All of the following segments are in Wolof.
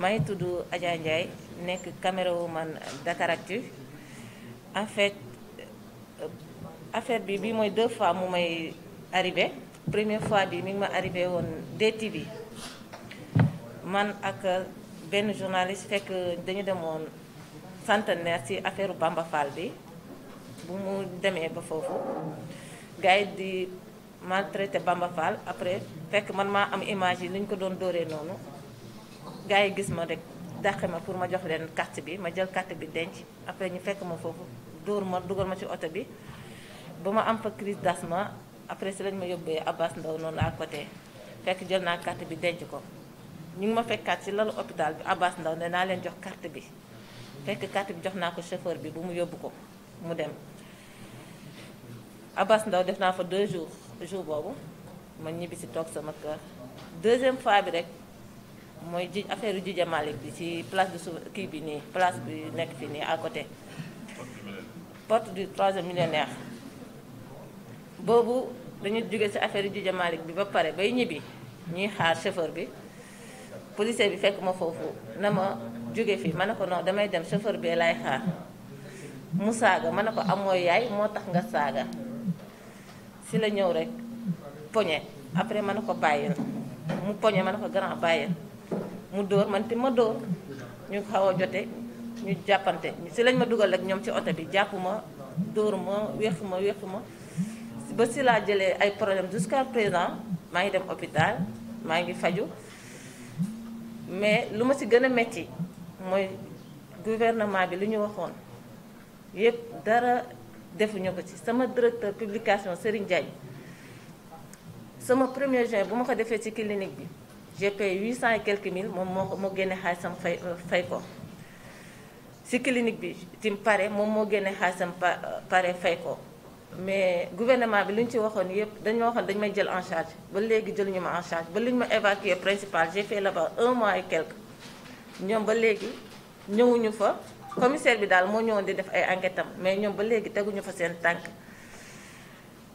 maa ngi tudd Adja Ndiaye nekk camérawoman Dakaractu. En fait affaire bi mooy 2 fois mu may arrivé. Première fois bi mi ngi ma arrivé woon DTV man ak benn journaliste fekk dañu demoon centenaire ci affaire Bamba Fall bi bu mu demee ba foofu gars yi di maltraité Bamba Fall. Après fekk man maa am image yi li ñu ko doon dóoree noonu gars yi gis ma rek dàqe ma pour ma jox leen carte bi ma jël carte bi denc. Après ñu fekk ma foofu dóor ma dugal ma ci oto bi ba ma am fa crise d'asthme. Après si lañ ma yóbbee Abbas Ndao noonu à côté fekk jël naa carte bi denc ko. ñu ngi ma fekkaat ci lalu hôpital bi Abbas Ndao ne naa leen jox carte bi fekk carte bi jox naa ko chauffeur bi bu mu yóbbu ko mu dem. Abbas Ndao def naa fa 2 jours jour boobu ma ñibbi si toog sama kër. Deuxième fois bi rek mooy affaire yu Djidja Malick bi ci place de kii bi nii place bi nekk fii nii à côté porte du 3e millénaire. Boobu dañu jóge ci affaire yu Djidja Malick bi ba pare bay ñibbi ñuy xaar chauffeur bi policier bi fekk ma foofu na ma jóge fii ma ne ko non damay dem chauffeur bi lay xaar mu saaga ma ne ko amoo yaay moo tax nga saaga si la ñëw rek poñe. Après ma ne ko bàyyil mu poñe ma ne ko grand bàyyil mu dóor man te ma dóor ñu xaw a jote ñu jàppante si lañ ma dugal rek ñoom ci oto bi jàpp ma dóor ma wéq ma ba si laa jëlee ay problème jusqu'à présent maa ngi dem hôpital maa ngi faju. Mais lu ma si gën a metti mooy gouvernement bi lu ñu waxoon yépp dara defuñu ko ci. Sama directeur publication Serigne Diagne sama 1er juin bu ma ko defee ci clinique bi j'ai payé 800 et quelques mille moom moo génne xaalisam fay ko. ci clinique bi tim pare moom moo génne xaalisam pare fay ko. Mais gouvernement bi lu ñu ci waxoon yëpp dañu waxoon dañu may jël en charge ba léegi jëluñu ma en charge ba li ñu ma évacué principal j'ai fait là-bas 1 mois et quelque ñoom ba léegi ñëwuñu fa. Commissaire bi daal moo ñëwoon di def ay enquête am mais ñoom ba léegi teguñu fa seen tànk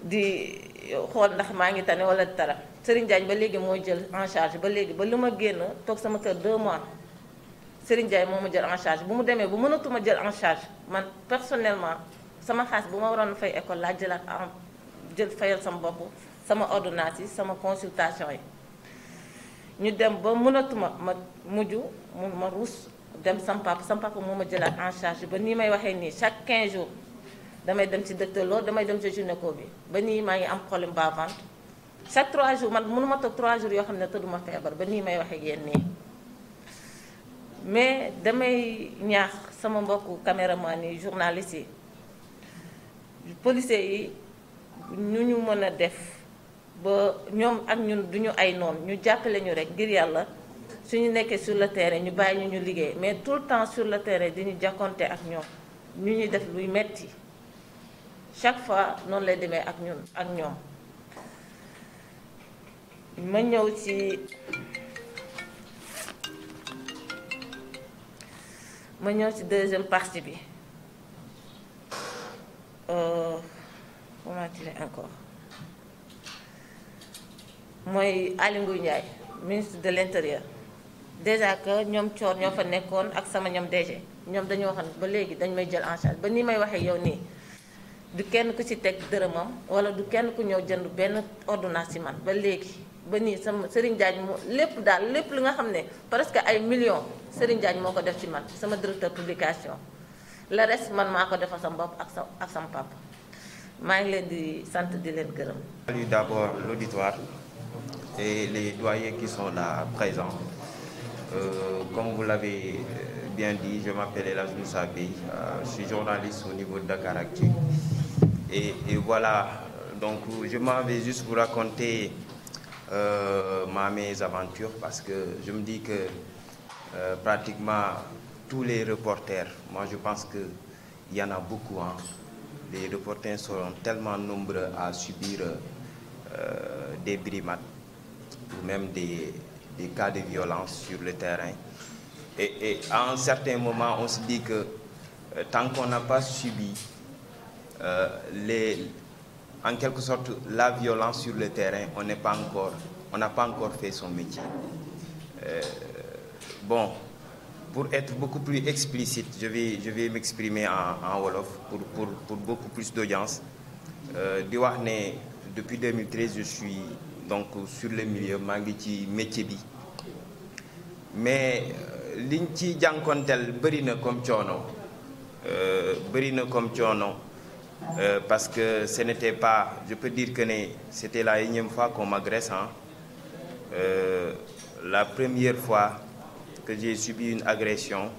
di xool ndax maa ngi tane wala dara. Serigne Diagne ba léegi moo jël en charge ba léegi ba lu ma génn toog sama kër 2 mois Serigne Diagne moo ma jël en charge bu mu demee bu mënatuma jël en charge man personnellement. Sama xaalis bu ma waroon fay école laa jëlaat jël fayal sama bopp sama ordonnance yi sama consultation yi ñu dem ba mënatuma ma mujj ma ruus dem sama papa moo ma jëlaat en charge ba nii may waxee nii chaque 15 jours damay dem ci docteur loolu damay dem ci gynéco bi ba nii maa ngi am problème bas-ventre chaque 3 jours man mënuma toog 3 jours yoo xam ne tëdduma feebar ba nii may waxee ak yéen nii. Mais damay ñaax sama mbokku caméraman yi journalistes yi. Policiers yi ñu mën a def ba ñoom ak ñun duñu ay noon ñu jàppale ñu rek ngir yàlla suñu nekkee sur le terrain ñu bàyyi ñu liggéey mais tout le temps sur le terrain diñu jàkkonte ak ñoom ñu ñuy def luy metti chaque fois noonu lay demee ak ñun ak ñoom. ma ñëw ci deuxième partie bi. Comment dire encore mooy Aly Ngouille Ndiaye ministre de l'intérieur déjà que ñoom coor ñoo fa nekkoon ak sama ñoom DG ñoom dañoo waxoon ba léegi dañ may jël en charge ba nii may waxee yow nii du kenn ku ci teg dërëmam wala du kenn ku ñëw jënd benn ordonnance ci man ba léegi ba nii sama Serigne Diagne moo lépp daal lépp li nga xam ne presque ay millions Serigne Diagne moo ko def ci man sama directeur publication. Le reste man maa ko defal sama bopp ak sama papa maa ngi leen di sant di leen gërëm. Salut d'abord l'auditoire et les doyens qui sont là présents. Comme vous l'avez bien dit, je m'appelle El Hadj Moussa Bey, je suis journaliste au niveau de Dakaractu. Et voilà, donc je m'en vais juste vous raconter mes aventures parce que je me dis que pratiquement tous les reporters, moi je pense qu'il y en a beaucoup, hein. Les reporters sont tellement nombreux à subir des brimades ou même des cas de violence sur le terrain. Et à un certain moment, on se dit que tant qu'on n'a pas subi en quelque sorte la violence sur le terrain, on n'a pas encore fait son métier. Bon, pour être beaucoup plus explicite, je vais m'exprimer en wolof pour beaucoup plus d'audience. Di wax ne depuis 2013 je suis donc sur le milieu maa ngi ci métier bi mais liñ ci jànkonteel bëri na comme coono parce que ce n'était pas, je peux dire que c'était la énième fois qu'on m'agresse, hein. La première fois que j'ai subi une agression,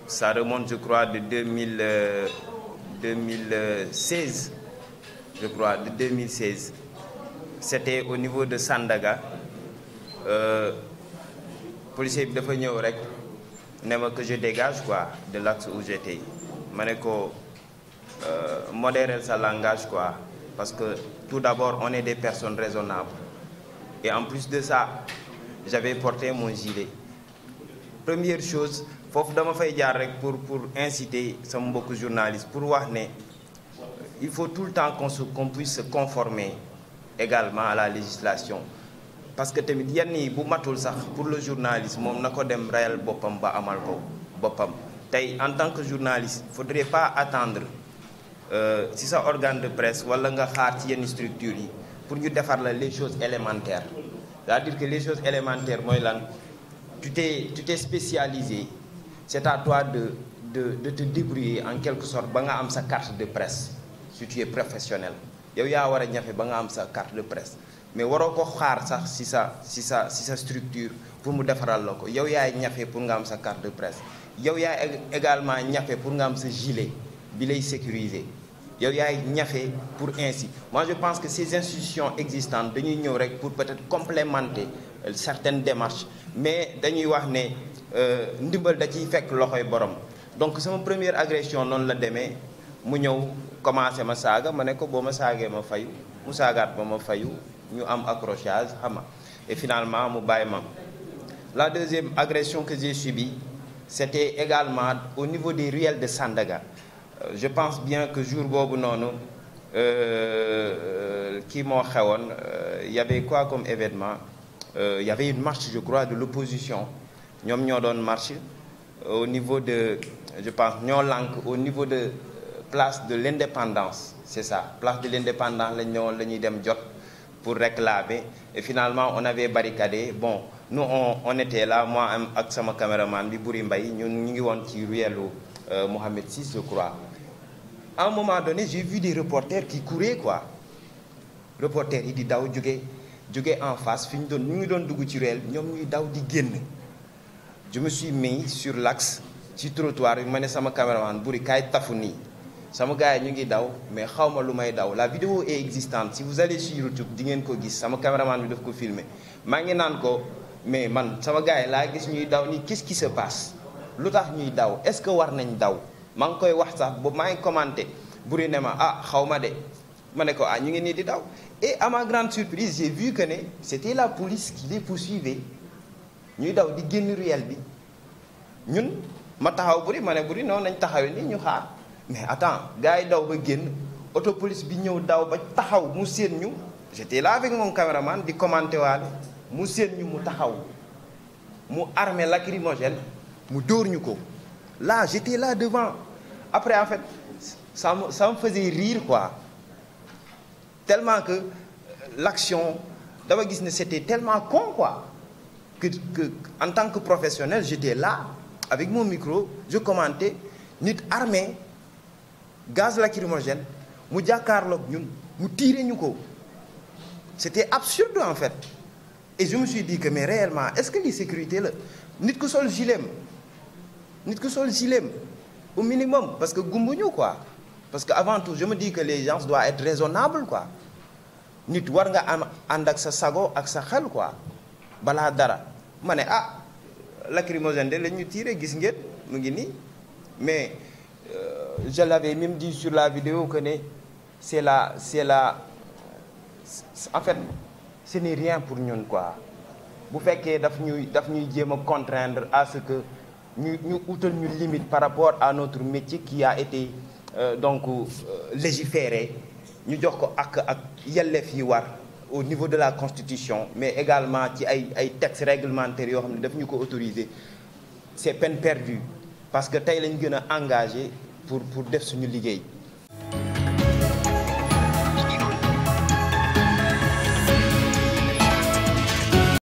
ça remonte, je crois, de 2016, je crois, de 2016. C'était au niveau de Sandaga. Policier bi dafa ñëw rek ne ma que je dégage quoi de l'axe où j'étais. Ma ne ko modérer sa langage quoi, parce que tout d'abord on est des personnes raisonnables et en plus de ça j'avais porté mon gilet. Première chose foofu dama fay jaar rek pour inciter sama mbokku journaliste pour wax ne il faut tout le temps qu'on puisse se conformer également à la législation, parce que tamit yenn yi bu matul sax pour le journaliste moom na ko dem rayal boppam ba amal ko boppam. Tey en tant que journaliste faudrait pas attendre si sa organe de presse wala nga xaar ci yenn structures yi pour ñu defar la les choses élémentaires. C'est-à-dire que les choses élémentaires mooy lan, tu t'es spécialisé, c'est à toi de te débrouiller en quelque sorte ba nga am sa carte de presse si tu es professionnel. Yow yaa war a ñafe ba nga am sa carte de presse, mais waroo ko xaar sax si sa structure pour mu defaral la ko. Yow yaay ñafe pour nga am sa carte de presse. Yow yaay également ñafe pour nga am sa gilet bi lay sécuriser. Yow yaay ñafe pour ainsi. Moi je pense que ces institutions existantes dañuy ñëw rek pour peut-être complémenter certaines démarches, mais dañuy wax ne ndimbal da ciy fekk loxoy borom. Donc sama première agression noonu la demee, mu ñëw commencé ma saaga, ma ne ko boo ma saagee ma fayu, mu saagaat ba ma fayu, ñu am accrochage xam nga, et finalement mu bàyyi ma. La deuxième agression que j'ai subie, c'était également au niveau des ruelles de Sandaga. Je pense bien que jour boobu noonu kii moo xewoon, il y avait quoi comme événement, il y avait une marche je crois de l'opposition, ñoom ñoo doon marche au niveau de, je pense ñoo lànk au niveau de place de l'indépendance, c'est ça, place de l'indépendance la ñuy dem jot pour réclamer, et finalement on avait barricadé. Bon, nous on était là, moi ak sama caméraman bi Buri Mbaye, ñun ñu ngi woon ci ruelle Mohamed VI je crois. À un moment donné j'ai vu des reporters qui couraient quoi, reporters yi di daw jóge en face fi ñu ngi doon dugg ci ruelle bi, ñoom ñuy daw di génn. Je me suis mis sur l'axe ci trottoir bi, ma ne sama caméraman Buri kaay tafu nii, sama gars yi ñu ngi daw mais xaw ma lu may daw. La vidéo est existante, si vous allez sur YouTube di ngeen ko gis, sama caméraman bi daf ko filmer. Maa ngi naan ko mais man sama gars yi laa gis ñuy daw nii, qu'est-ce qui se passe, lu tax ñuy daw, est-ce que war nañ daw. maa ngi koy wax sax boobu maa ngi commenté, Buri ne ma ah xaw ma de, ma ne ko ah ñu ngi nii di daw. Et à ma grande surprise j'ai vu que ne c'était la police qui les poursuivait, ñuy daw di génn ruelle bi. Ñun ma taxaw Buri, ma ne Buri noonu nañ taxawee ni ñu xaar, mais attends gars yi daw ba génn, auto police bi ñëw daw ba taxaw mu séen ñu, j'étais là avec mon caméraman di commenté waale, mu séen ñu mu taxaw, mu armé lacrymogène mu dóor ñu ko. Là j'étais là devant. Après en fait ça me faisait rire quoi, tellement que l'action dama gis ne c'était tellement con quoi, que en tant que professionnel j'étais là avec mon micro, je commentais, nit armé gaz lacrymogène mu jàkkaarloog ñun mu tiire ñu ko. C'était absurde en fait, et je me suis dit que mais réellement est-ce que li sécurité la, nit ku sol gilet au minimum, parce que gumbuñu quoi, parce que avant tout je me dis que les gens doivent être raisonnables quoi. Nit war nga am ànd ak sa sago ak sa xel quoi balaa dara. Ma ne ah lacrymogène de la ñu tiré, gis ngeen mu ngi nii, mais je l'avais même dit sur la vidéo que ne en fait ce n'est rien pour ñun quoi. Bu fekkee daf ñuy jéem a contraindre à ce que ñu utal ñu limite par rapport à notre métier qui a été légiféré, ñu jox ko ak yelleef yi war au niveau de la constitution mais également ci ay textes réglementaires yoo xam ne daf ñu ko autoriser c'est peine perdue parce que tey lañ gën a engagé pour def suñu liggéey